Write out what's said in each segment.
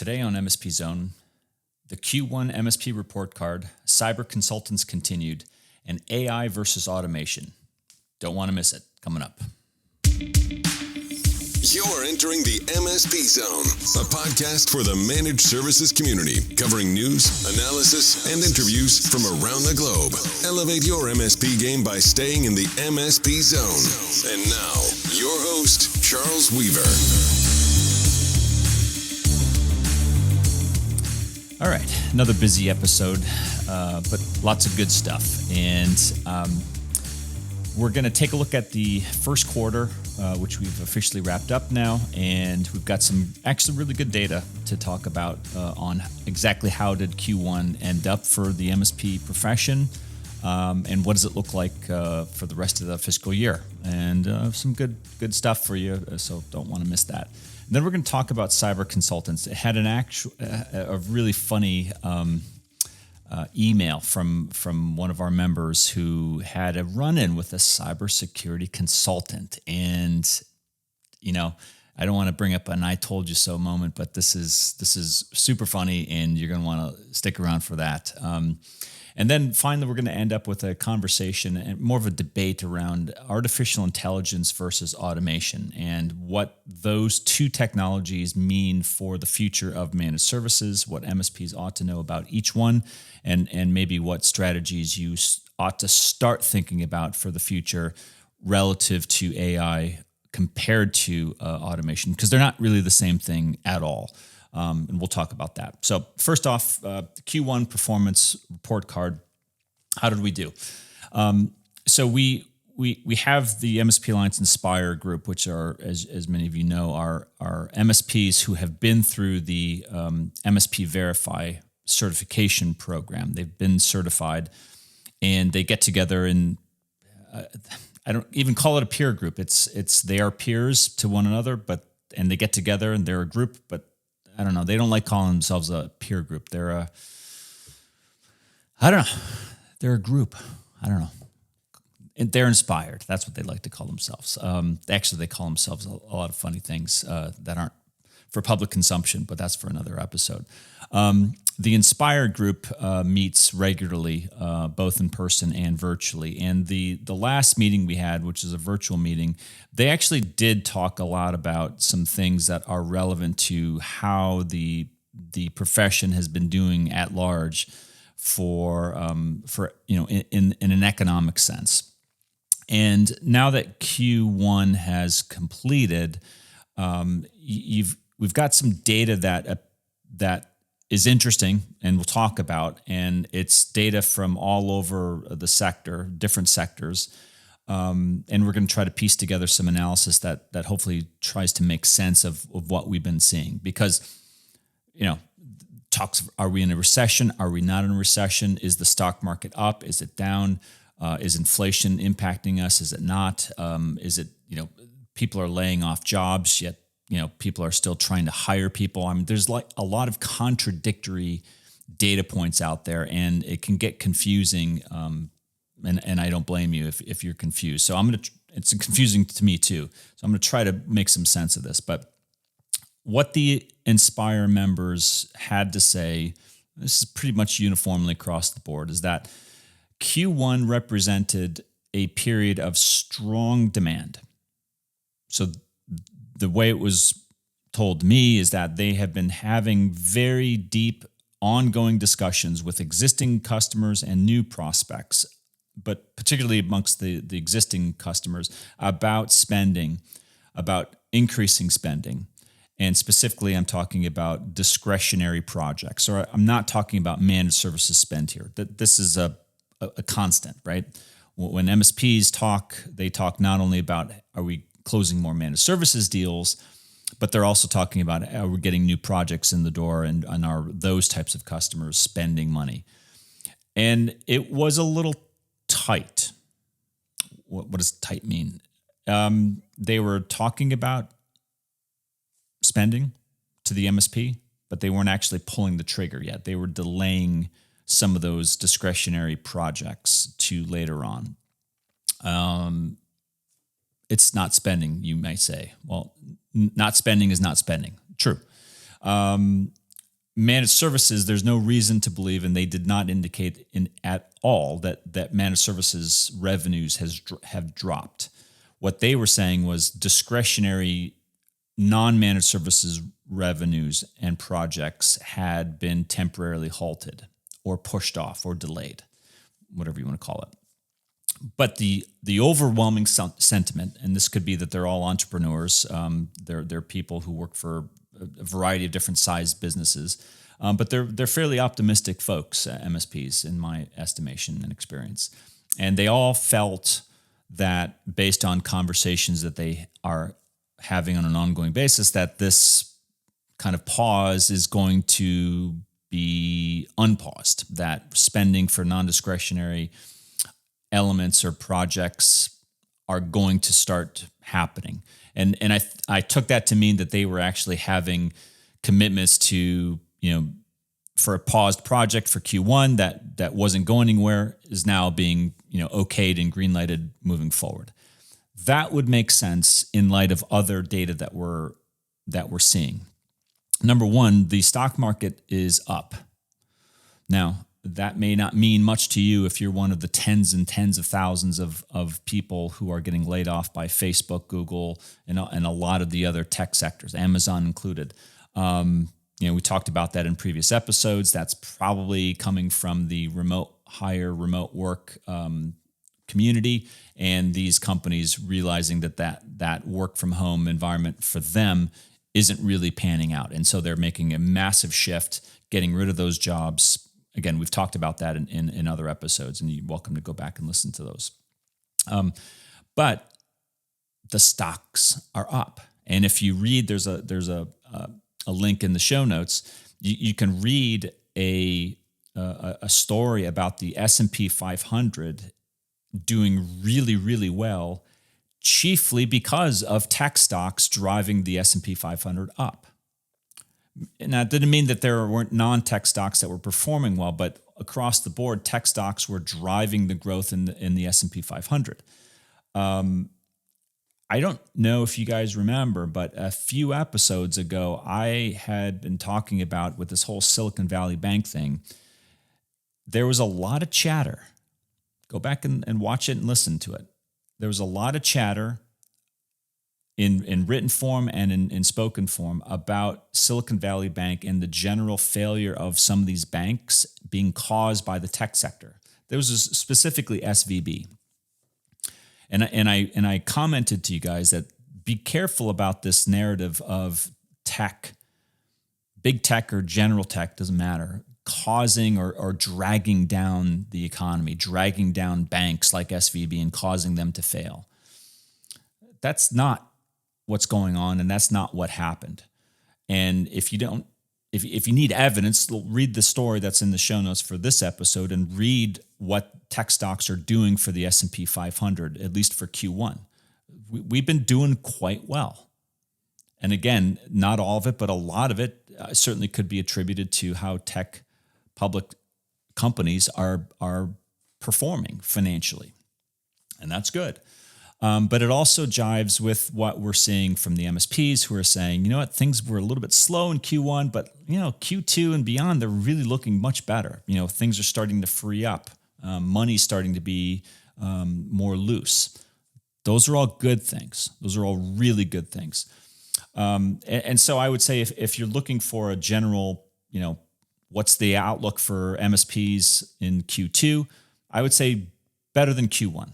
Today on MSP Zone, the Q1 MSP report card, cyber consultants continued, and AI versus automation. Don't want to miss it. Coming up. You're entering the MSP Zone, a podcast for the managed services community, covering news, analysis, and interviews from around the globe. Elevate your MSP game by staying in the MSP Zone. And now, your host, Charles Weaver. All right, another busy episode, but lots of good stuff. And we're going to take a look at the first quarter, which we've officially wrapped up now. And we've got some actually really good data to talk about on exactly how did Q1 end up for the MSP profession, and what does it look like for the rest of the fiscal year. And some good stuff for you, so don't want to miss that. Then we're going to talk about cyber consultants. It had a really funny email from one of our members who had a run-in with a cybersecurity consultant. And, you know, I don't want to bring up an I told you so moment, but this is super funny, and you're going to want to stick around for that. And then finally, we're going to end up with a conversation and more of a debate around artificial intelligence versus automation and what those two technologies mean for the future of managed services, what MSPs ought to know about each one, and maybe what strategies you ought to start thinking about for the future relative to AI compared to automation, because they're not really the same thing at all. And we'll talk about that. So first off, Q1 performance report card. How did we do? So we have the MSP Alliance Inspire group, which are, as many of you know, are MSPs who have been through the MSP Verify certification program. They've been certified, and they get together and I don't even call it a peer group. They are peers to one another, and they get together and they're a group, but I don't know. They don't like calling themselves a peer group. They're a group. I don't know. And they're inspired. That's what they like to call themselves. Actually, they call themselves a lot of funny things that aren't for public consumption, but that's for another episode. The Inspire group meets regularly, both in person and virtually. And the last meeting we had, which is a virtual meeting, they actually did talk a lot about some things that are relevant to how the profession has been doing at large for in an economic sense. And now that Q1 has completed, we've got some data that is interesting and we'll talk about, and it's data from all over the sector, different sectors. And we're going to try to piece together some analysis that hopefully tries to make sense of what we've been seeing. Because, are we in a recession? Are we not in a recession? Is the stock market up? Is it down? Is inflation impacting us? Is it not? Is it, people are laying off jobs, yet people are still trying to hire people. I mean, there's like a lot of contradictory data points out there, and it can get confusing. And I don't blame you if you're confused. So it's confusing to me too. So I'm going to try to make some sense of this. But what the Inspire members had to say, this is pretty much uniformly across the board, is that Q1 represented a period of strong demand. So the way it was told me is that they have been having very deep, ongoing discussions with existing customers and new prospects, but particularly amongst the existing customers, about spending, about increasing spending. And specifically, I'm talking about discretionary projects, or I'm not talking about managed services spend here. This is a constant, right? When MSPs talk, they talk not only about are we closing more managed services deals, but they're also talking about are we getting new projects in the door, and are those types of customers spending money. And it was a little tight. What does tight mean? They were talking about spending to the MSP, but they weren't actually pulling the trigger yet. They were delaying some of those discretionary projects to later on. It's not spending, you might say. Well, not spending is not spending. True. managed services, there's no reason to believe, and they did not indicate at all that managed services revenues have dropped. What they were saying was discretionary non-managed services revenues and projects had been temporarily halted or pushed off or delayed, whatever you want to call it. But the overwhelming sentiment, and this could be that they're all entrepreneurs, they're people who work for a variety of different sized businesses, but they're fairly optimistic folks, MSPs, in my estimation and experience. And they all felt that, based on conversations that they are having on an ongoing basis, that this kind of pause is going to be unpaused, that spending for non-discretionary elements or projects are going to start happening. And I took that to mean that they were actually having commitments to, for a paused project for Q1 that wasn't going anywhere is now being, okayed and greenlighted moving forward. That would make sense in light of other data that we're seeing. Number one, the stock market is up. Now, that may not mean much to you if you're one of the tens and tens of thousands of people who are getting laid off by Facebook, Google, and a lot of the other tech sectors, Amazon included. We talked about that in previous episodes. That's probably coming from the remote work community, and these companies realizing that work from home environment for them isn't really panning out. And so they're making a massive shift, getting rid of those jobs. Again, we've talked about that in other episodes, and you're welcome to go back and listen to those. But the stocks are up. And if you read, there's a link in the show notes. You can read a story about the S&P 500 doing really, really well, chiefly because of tech stocks driving the S&P 500 up. And that didn't mean that there weren't non-tech stocks that were performing well, but across the board, tech stocks were driving the growth in the S&P 500. I don't know if you guys remember, but a few episodes ago, I had been talking about, with this whole Silicon Valley Bank thing, there was a lot of chatter. Go back and watch it and listen to it. There was a lot of chatter in written form and in spoken form about Silicon Valley Bank and the general failure of some of these banks being caused by the tech sector. There was specifically SVB. And I commented to you guys that be careful about this narrative of tech, big tech or general tech, doesn't matter, causing or dragging down the economy, dragging down banks like SVB and causing them to fail. That's not what's going on, and that's not what happened. And if you need evidence, read the story that's in the show notes for this episode and read what tech stocks are doing for the S&P 500, at least for Q1. We've been doing quite well. And again, not all of it, but a lot of it certainly could be attributed to how tech public companies are performing financially. And that's good. But it also jives with what we're seeing from the MSPs, who are saying, you know what, things were a little bit slow in Q1, but Q2 and beyond, they're really looking much better. Things are starting to free up. Money's starting to be more loose. Those are all good things. Those are all really good things. And so I would say if you're looking for a general, what's the outlook for MSPs in Q2, I would say better than Q1.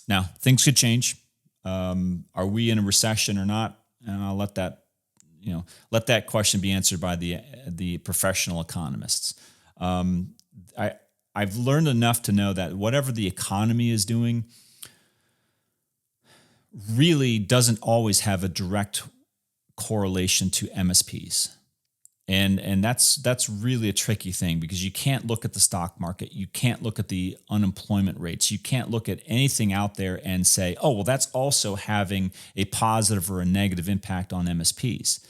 Now, things could change. Are we in a recession or not? And I'll let that question be answered by the professional economists. I've learned enough to know that whatever the economy is doing really doesn't always have a direct correlation to MSPs. And that's really a tricky thing, because you can't look at the stock market. You can't look at the unemployment rates. You can't look at anything out there and say, oh, well, that's also having a positive or a negative impact on MSPs.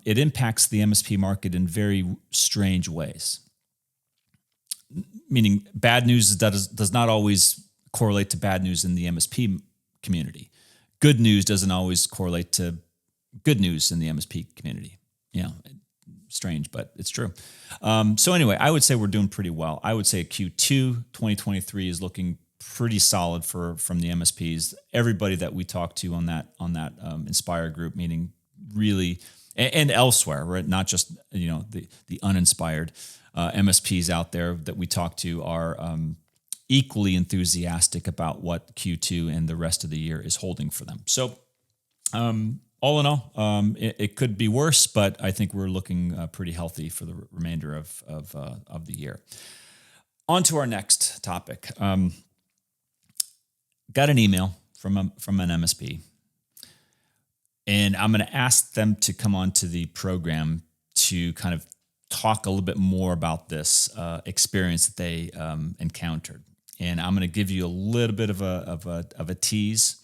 It impacts the MSP market in very strange ways. Meaning bad news does not always correlate to bad news in the MSP community. Good news doesn't always correlate to good news in the MSP community. strange, but it's true. So anyway, I would say we're doing pretty well. I would say Q2 2023 is looking pretty solid from the MSPs. Everybody that we talked to on that Inspire group meeting really, and elsewhere, right? Not just the uninspired MSPs out there that we talk to are equally enthusiastic about what Q2 and the rest of the year is holding for them. So all in all, it could be worse, but I think we're looking pretty healthy for the remainder of the year. On to our next topic. Got an email from an MSP, and I'm going to ask them to come on to the program to kind of talk a little bit more about this experience that they encountered. And I'm going to give you a little bit of a tease,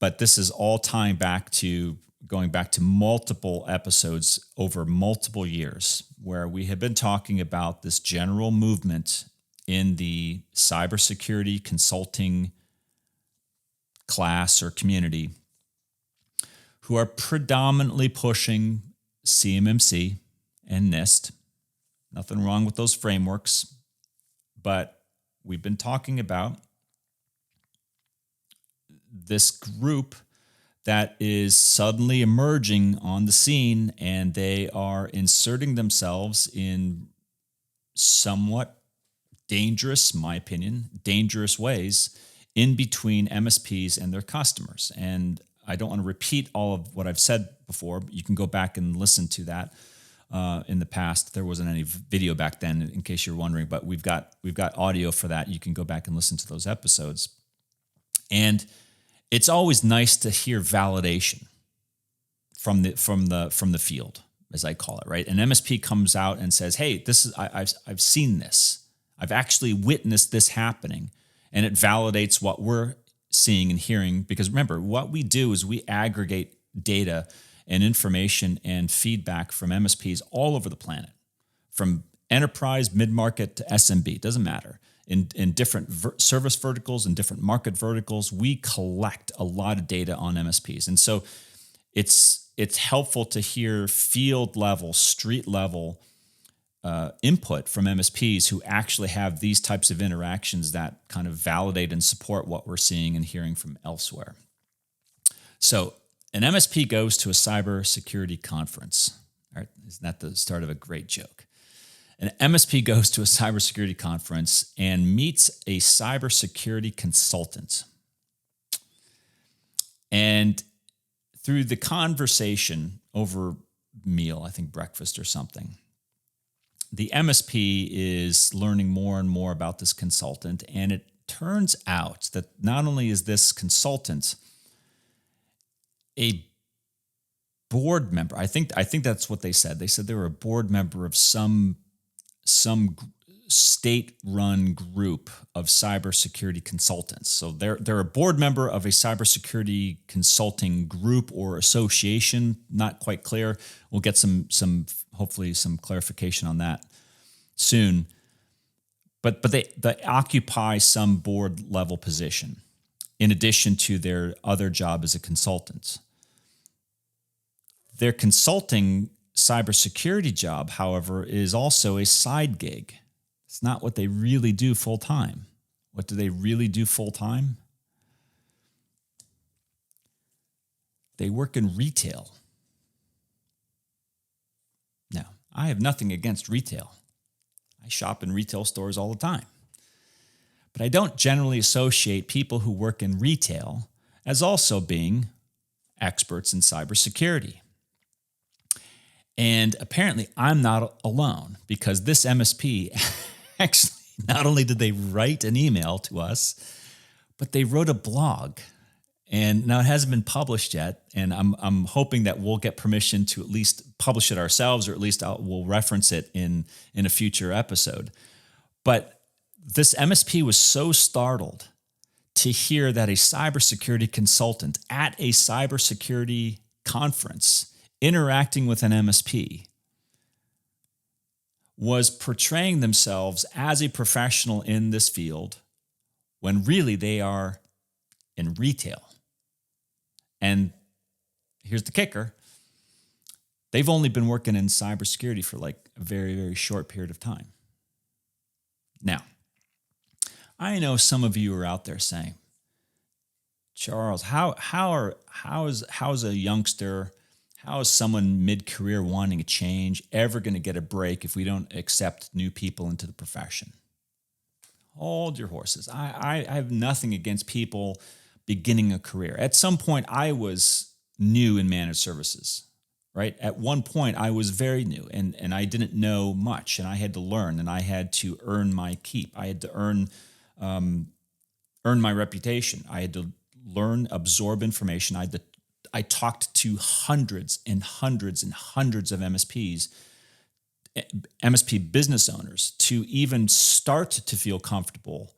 but this is all going back to multiple episodes over multiple years, where we have been talking about this general movement in the cybersecurity consulting class or community, who are predominantly pushing CMMC and NIST. Nothing wrong with those frameworks, but we've been talking about this group that is suddenly emerging on the scene, and they are inserting themselves in somewhat dangerous, my opinion, dangerous ways in between MSPs and their customers. And I don't want to repeat all of what I've said before. You can go back and listen to that. In the past, there wasn't any video back then, in case you're wondering, but we've got audio for that. You can go back and listen to those episodes. And it's always nice to hear validation from the field, as I call it, right? An MSP comes out and says, "Hey, this is I've seen this. I've actually witnessed this happening," and it validates what we're seeing and hearing. Because remember, what we do is we aggregate data and information and feedback from MSPs all over the planet, from enterprise, mid-market to SMB, doesn't matter. In different service verticals and different market verticals, we collect a lot of data on MSPs. And so it's helpful to hear field level, street level input from MSPs who actually have these types of interactions that kind of validate and support what we're seeing and hearing from elsewhere. So an MSP goes to a cybersecurity conference. All right, isn't that the start of a great joke? An MSP goes to a cybersecurity conference and meets a cybersecurity consultant. And through the conversation over meal, I think breakfast or something, the MSP is learning more and more about this consultant. And it turns out that not only is this consultant a board member, I think that's what they said. They said they were a board member of some state-run group of cybersecurity consultants. So they're a board member of a cybersecurity consulting group or association. Not quite clear. We'll get some hopefully some clarification on that soon. But they occupy some board level position in addition to their other job as a consultant. Their consulting cybersecurity job, however, is also a side gig. It's not what they really do full time. What do they really do full time? They work in retail. Now, I have nothing against retail. I shop in retail stores all the time. But I don't generally associate people who work in retail as also being experts in cybersecurity. And apparently I'm not alone, because this MSP actually, not only did they write an email to us, but they wrote a blog. And now it hasn't been published yet, and I'm hoping that we'll get permission to at least publish it ourselves, or at least we'll reference it in a future episode. But this MSP was so startled to hear that a cybersecurity consultant at a cybersecurity conference interacting with an MSP was portraying themselves as a professional in this field when really they are in retail. And here's the kicker. They've only been working in cybersecurity for like a very, very short period of time. Now, I know some of you are out there saying, Charles, how is a youngster, how is someone mid-career wanting a change ever going to get a break if we don't accept new people into the profession? Hold your horses. I have nothing against people beginning a career. At some point, I was new in managed services, right? At one point, I was very new and I didn't know much, and I had to learn, and I had to earn my keep. I had to earn my reputation. I had to learn, absorb information. I talked to hundreds and hundreds and hundreds of MSP business owners to even start to feel comfortable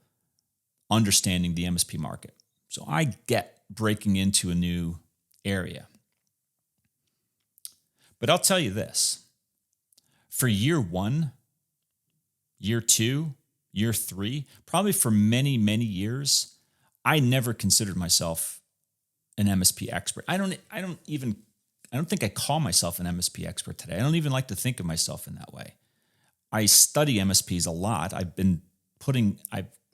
understanding the MSP market. So I get breaking into a new area. But I'll tell you this, for year 1, year 2, year 3, probably for many, many years, I never considered myself an MSP expert. I don't think I call myself an MSP expert today. I don't even like to think of myself in that way. I study MSPs a lot. I've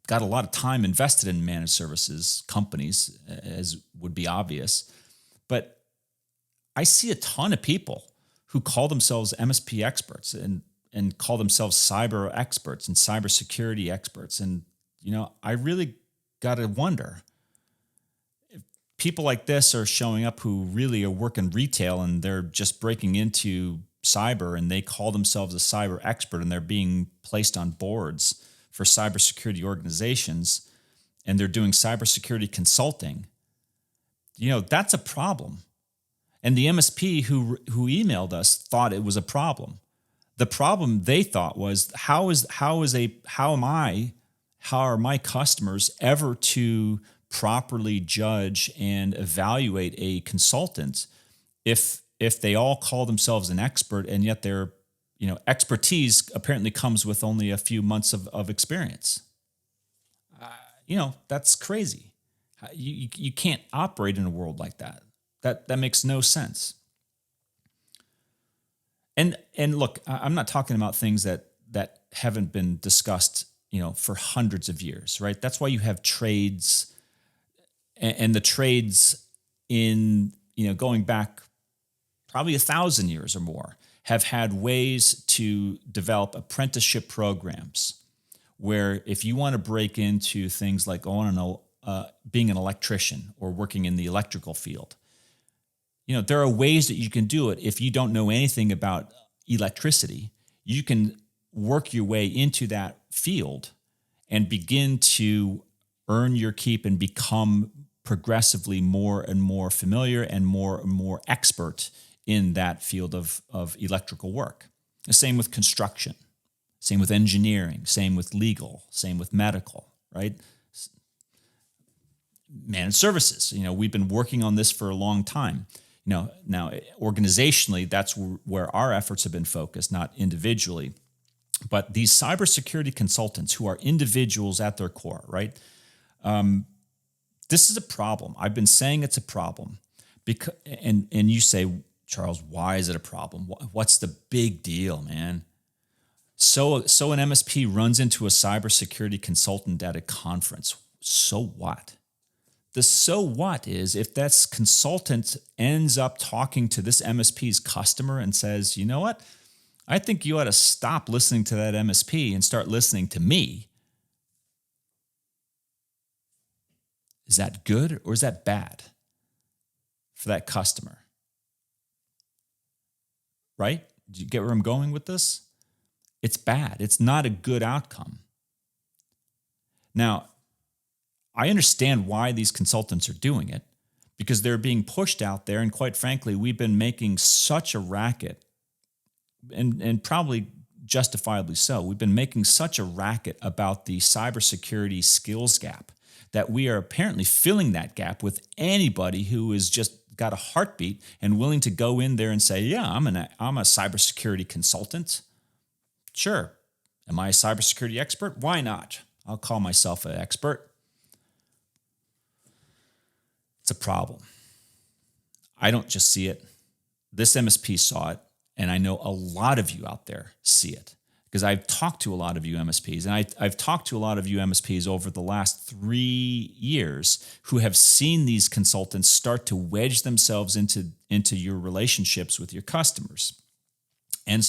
got a lot of time invested in managed services companies, as would be obvious. But I see a ton of people who call themselves MSP experts and call themselves cyber experts and cybersecurity experts. And, I really got to wonder, people like this are showing up who really are working retail and they're just breaking into cyber and they call themselves a cyber expert and they're being placed on boards for cybersecurity organizations and they're doing cybersecurity consulting. That's a problem. And the MSP who emailed us thought it was a problem. The problem they thought was how are my customers ever to properly judge and evaluate a consultant if they all call themselves an expert and yet their expertise apparently comes with only a few months of experience. That's crazy. You can't operate in a world like that. That makes no sense. And look, I'm not talking about things that haven't been discussed for hundreds of years, right? That's why you have trades. And the trades in, going back probably 1,000 years or more have had ways to develop apprenticeship programs where if you want to break into things like, being an electrician or working in the electrical field, there are ways that you can do it. If you don't know anything about electricity, you can work your way into that field and begin to earn your keep and become progressively more and more familiar and more expert in that field of electrical work. The same with construction, same with engineering, same with legal, same with medical, right? Managed services. We've been working on this for a long time. Now organizationally, that's where our efforts have been focused, not individually. But these cybersecurity consultants who are individuals at their core, right? This is a problem. I've been saying it's a problem because, and you say, Charles, why is it a problem? What's the big deal, man? So an MSP runs into a cybersecurity consultant at a conference. So what? The so what is if that consultant ends up talking to this MSP's customer and says, you know what? I think you ought to stop listening to that MSP and start listening to me. Is that good or is that bad for that customer? Right? Do you get where I'm going with this? It's bad. It's not a good outcome. Now, I understand why these consultants are doing it, because they're being pushed out there. And quite frankly, we've been making such a racket, and probably justifiably so. We've been making such a racket about the cybersecurity skills gap that we are apparently filling that gap with anybody who is just got a heartbeat and willing to go in there and say, yeah, I'm a cybersecurity consultant. Sure. Am I a cybersecurity expert? Why not? I'll call myself an expert. It's a problem. I don't just see it. This MSP saw it. and I know a lot of you out there see it, because I've talked to a lot of you MSPs, and I've talked to a lot of you MSPs over the last 3 years who have seen these consultants start to wedge themselves into your relationships with your customers, and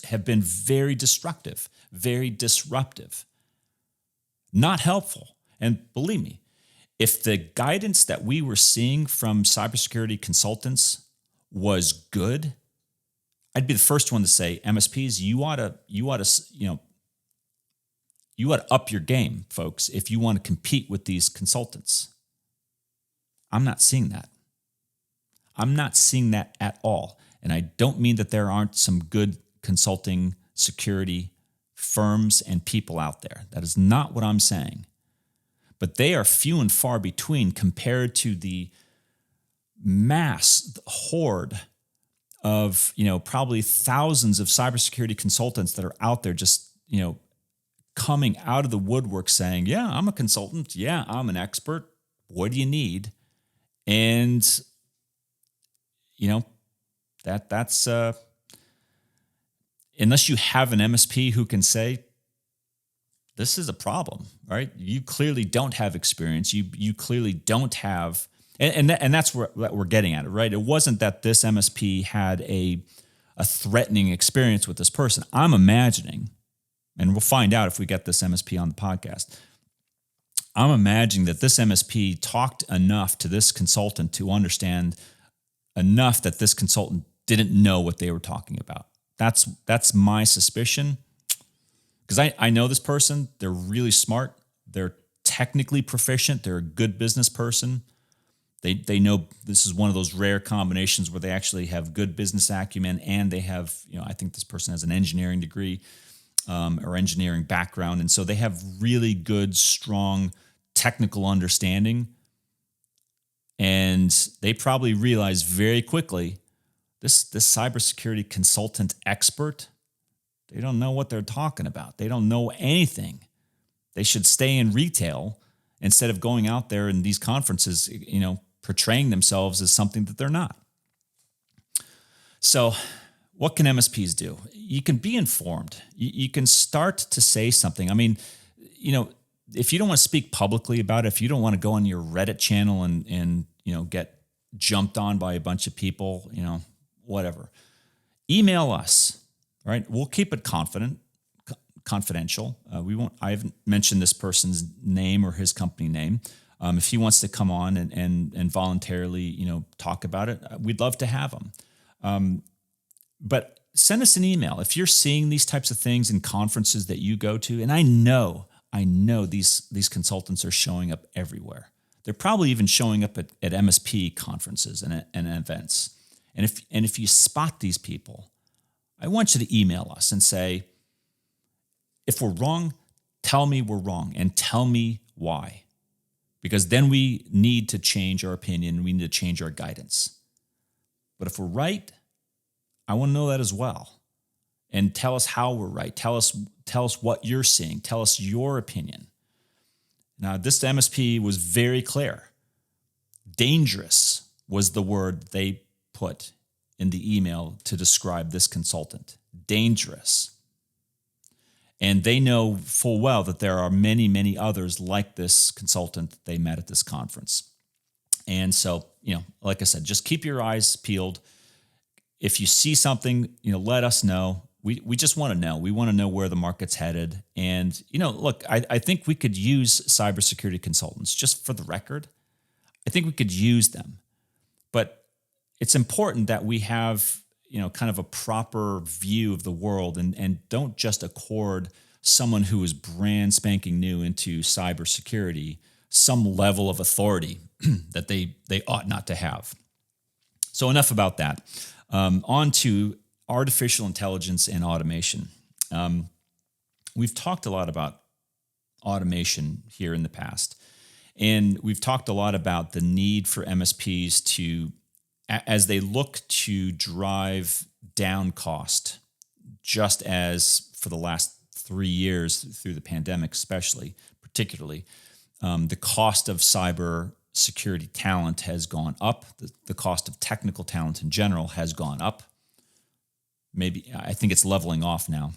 have been very destructive, very disruptive, not helpful. And believe me, if the guidance that we were seeing from cybersecurity consultants was good, I'd be the first one to say, MSPs, you ought to up your game, folks, if you want to compete with these consultants. I'm not seeing that. I'm not seeing that at all. And I don't mean that there aren't some good consulting security firms and people out there. That is not what I'm saying. But they are few and far between compared to the mass horde of, probably thousands of cybersecurity consultants that are out there just, coming out of the woodwork saying, yeah, I'm a consultant. Yeah, I'm an expert. What do you need? And, that's unless you have an MSP who can say, this is a problem, right? You clearly don't have experience. You clearly don't have, and that's where we're getting at it, right? It wasn't that this MSP had a threatening experience with this person. I'm imagining, and we'll find out if we get this MSP on the podcast, I'm imagining that this MSP talked enough to this consultant to understand enough that this consultant didn't know what they were talking about. That's my suspicion. Because I know this person, they're really smart, they're technically proficient, they're a good business person. They know this is one of those rare combinations where they actually have good business acumen, and they have, I think this person has an engineering degree or engineering background, and so they have really good, strong technical understanding. And they probably realize very quickly, this cybersecurity consultant expert, they don't know what they're talking about. They don't know anything. They should stay in retail instead of going out there in these conferences, portraying themselves as something that they're not. So what can MSPs do? You can be informed. You can start to say something. I mean, if you don't want to speak publicly about it, if you don't want to go on your Reddit channel and get jumped on by a bunch of people, whatever, email us. Right, we'll keep it confidential. We won't. I haven't mentioned this person's name or his company name. If he wants to come on and voluntarily, talk about it, we'd love to have him. But send us an email if you're seeing these types of things in conferences that you go to. And I know these consultants are showing up everywhere. They're probably even showing up at MSP conferences and events. And if you spot these people, I want you to email us and say, if we're wrong, tell me we're wrong and tell me why. Because then we need to change our opinion. We need to change our guidance. But if we're right, I want to know that as well. And tell us how we're right. Tell us what you're seeing. Tell us your opinion. Now, this MSP was very clear. Dangerous was the word they put in the email to describe this consultant. Dangerous. And they know full well that there are many, many others like this consultant they met at this conference. And so, like I said, just keep your eyes peeled. If you see something, let us know. We just want to know. We want to know where the market's headed. And, look, I think we could use cybersecurity consultants, just for the record. I think we could use them. But it's important that we have, kind of a proper view of the world and don't just accord someone who is brand spanking new into cybersecurity some level of authority that they ought not to have. So enough about that. On to artificial intelligence and automation. We've talked a lot about automation here in the past, and we've talked a lot about the need for MSPs to, as they look to drive down cost, just as for the last 3 years through the pandemic, particularly, the cost of cyber security talent has gone up. The cost of technical talent in general has gone up. maybe I think it's leveling off now.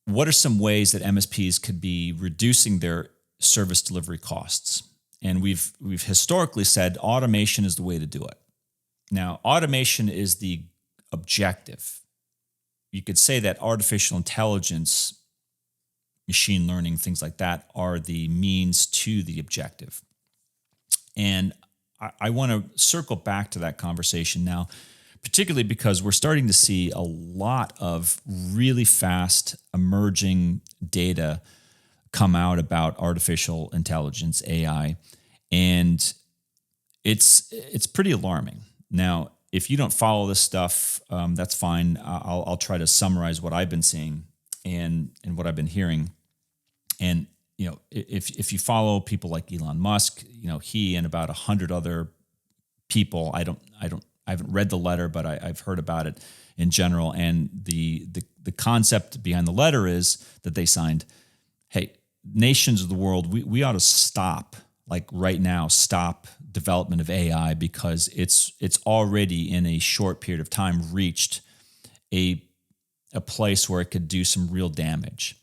What are some ways that MSPs could be reducing their service delivery costs? And we've historically said automation is the way to do it. Now, automation is the objective. You could say that artificial intelligence, machine learning, things like that are the means to the objective. And I want to circle back to that conversation now, particularly because we're starting to see a lot of really fast emerging data come out about artificial intelligence, AI, and it's pretty alarming. Now, if you don't follow this stuff, that's fine. I'll try to summarize what I've been seeing and what I've been hearing. And if you follow people like Elon Musk, he and about 100 other people, I haven't read the letter, but I've heard about it in general. And the concept behind the letter is that they signed, hey, nations of the world, we ought to stop, like right now, stop development of AI because it's already in a short period of time reached a place where it could do some real damage.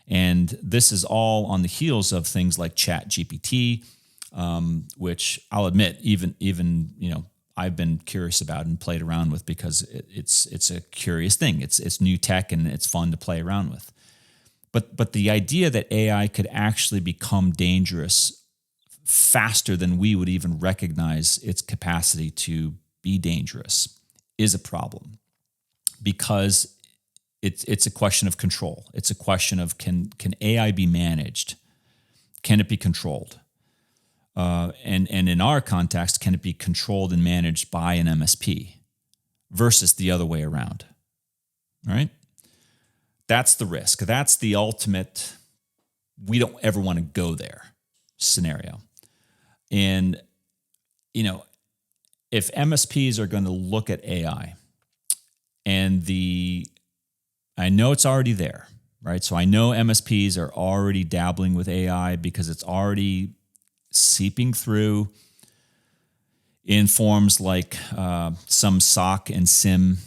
And this is all on the heels of things like ChatGPT, which I'll admit, even I've been curious about and played around with because it's a curious thing. It's new tech and it's fun to play around with. But the idea that AI could actually become dangerous faster than we would even recognize its capacity to be dangerous is a problem, because it's a question of control. It's a question of can AI be managed? Can it be controlled? And in our context, can it be controlled and managed by an MSP versus the other way around? All right? That's the risk. That's the ultimate, we don't ever want to go there scenario. And, if MSPs are going to look at AI and I know it's already there, right? So I know MSPs are already dabbling with AI because it's already seeping through in forms like some SOC and SIM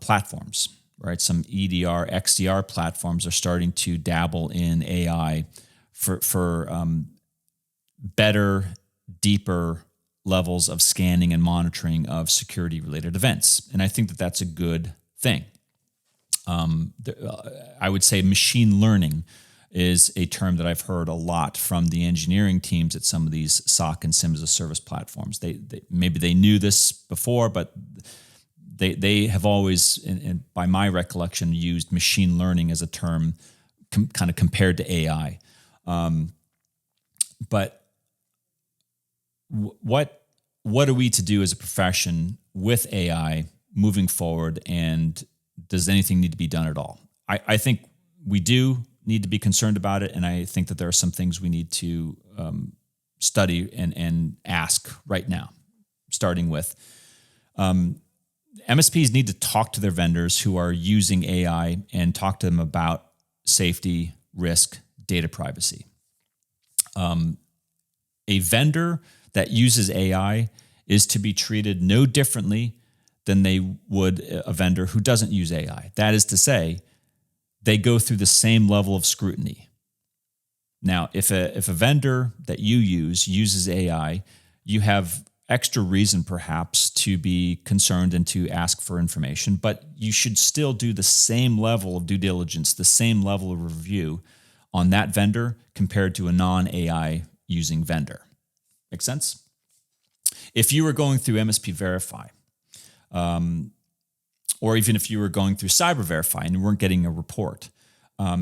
platforms, right? Some EDR, XDR platforms are starting to dabble in AI for better, deeper levels of scanning and monitoring of security-related events. And I think that that's a good thing. I would say machine learning is a term that I've heard a lot from the engineering teams at some of these SOC and SIM as a service platforms. They maybe they knew this before, but they have always, and by my recollection, used machine learning as a term kind of compared to AI. But what are we to do as a profession with AI moving forward, and does anything need to be done at all? I think we do need to be concerned about it, and I think that there are some things we need to study and ask right now, starting with MSPs need to talk to their vendors who are using AI and talk to them about safety, risk, data privacy. A vendor that uses AI is to be treated no differently than they would a vendor who doesn't use AI. That is to say, they go through the same level of scrutiny. Now, if a vendor that you use uses AI, you have extra reason perhaps to be concerned and to ask for information, but you should still do the same level of due diligence, the same level of review on that vendor compared to a non-AI using vendor. Make sense? If you were going through MSP Verify, or even if you were going through Cyber Verify and you weren't getting a report,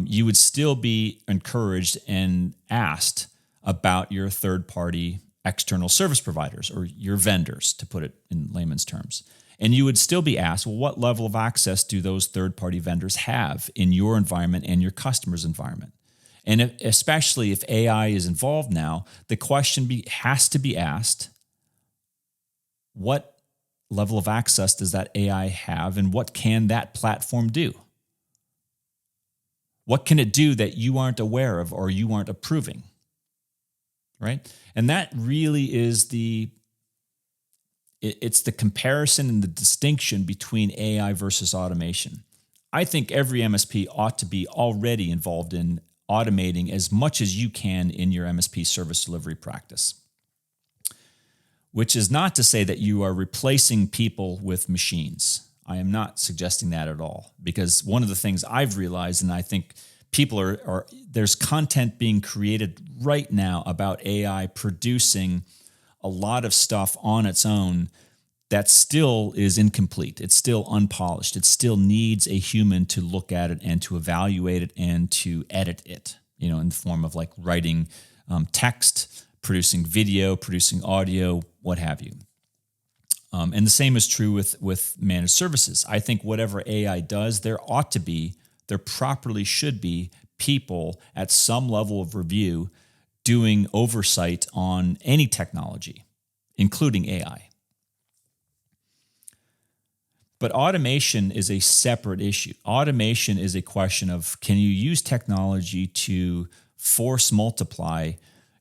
you would still be encouraged and asked about your third-party external service providers or your vendors, to put it in layman's terms. And you would still be asked, well, what level of access do those third-party vendors have in your environment and your customer's environment? And especially if AI is involved now, the question has to be asked, what level of access does that AI have, and what can that platform do? What can it do that you aren't aware of or you aren't approving? Right? And that really is It's the comparison and the distinction between AI versus automation. I think every MSP ought to be already involved in automating as much as you can in your MSP service delivery practice, which is not to say that you are replacing people with machines. I am not suggesting that at all, because one of the things I've realized, and I think people are there's content being created right now about AI producing a lot of stuff on its own that still is incomplete. It's still unpolished. It still needs a human to look at it and to evaluate it and to edit it, in the form of like writing text, producing video, producing audio, what have you. And the same is true with managed services. I think whatever AI does, there properly should be people at some level of review doing oversight on any technology, including AI. But automation is a separate issue. Automation is a question of, can you use technology to force multiply,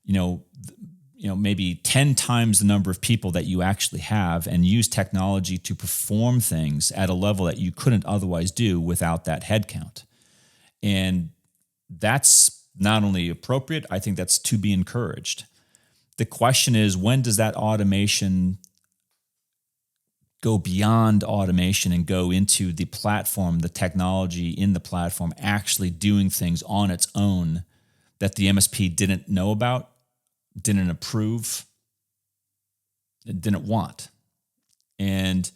maybe 10 times the number of people that you actually have, and use technology to perform things at a level that you couldn't otherwise do without that headcount. And that's not only appropriate, I think that's to be encouraged. The question is, when does that automation go beyond automation and go into the platform, the technology in the platform actually doing things on its own that the MSP didn't know about, didn't approve, didn't want? And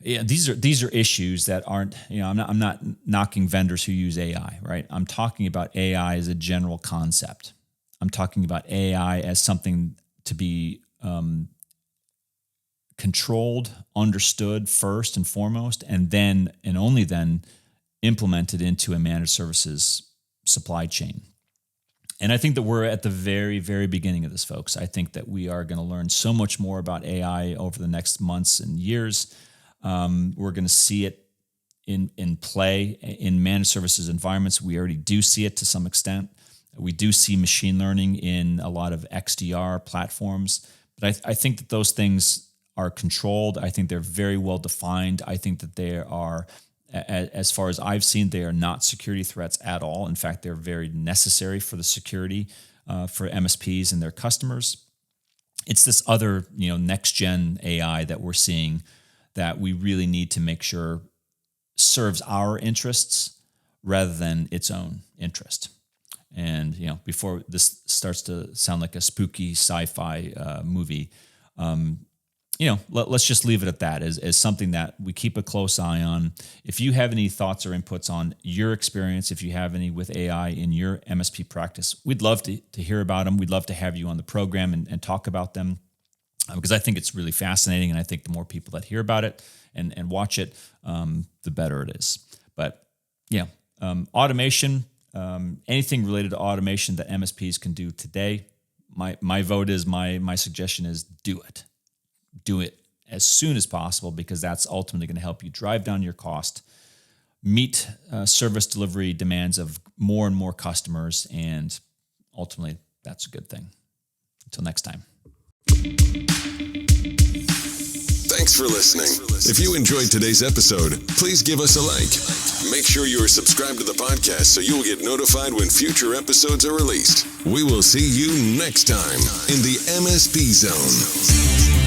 these are issues that aren't, I'm not knocking vendors who use AI, right? I'm talking about AI as a general concept. I'm talking about AI as something to be controlled, understood first and foremost, and then, and only then, implemented into a managed services supply chain. And I think that we're at the very, very beginning of this, folks. I think that we are going to learn so much more about AI over the next months and years. We're going to see it in play in managed services environments. We already do see it to some extent. We do see machine learning in a lot of XDR platforms. But I think that those things are controlled. I think they're very well defined. I think that they are, as far as I've seen, they are not security threats at all. In fact, they're very necessary for the security for MSPs and their customers. It's this other, next-gen AI that we're seeing that we really need to make sure serves our interests rather than its own interest. And, before this starts to sound like a spooky sci-fi movie, let's just leave it at that as something that we keep a close eye on. If you have any thoughts or inputs on your experience, if you have any with AI in your MSP practice, we'd love to hear about them. We'd love to have you on the program and talk about them, because I think it's really fascinating. And I think the more people that hear about it and watch it, the better it is. But automation, anything related to automation that MSPs can do today, my vote is, my suggestion is do it. Do it as soon as possible, because that's ultimately going to help you drive down your cost, meet service delivery demands of more and more customers, and ultimately that's a good thing. Until next time. Thanks for listening. If you enjoyed today's episode, please give us a like. Make sure you are subscribed to the podcast so you will get notified when future episodes are released. We will see you next time in the MSP Zone.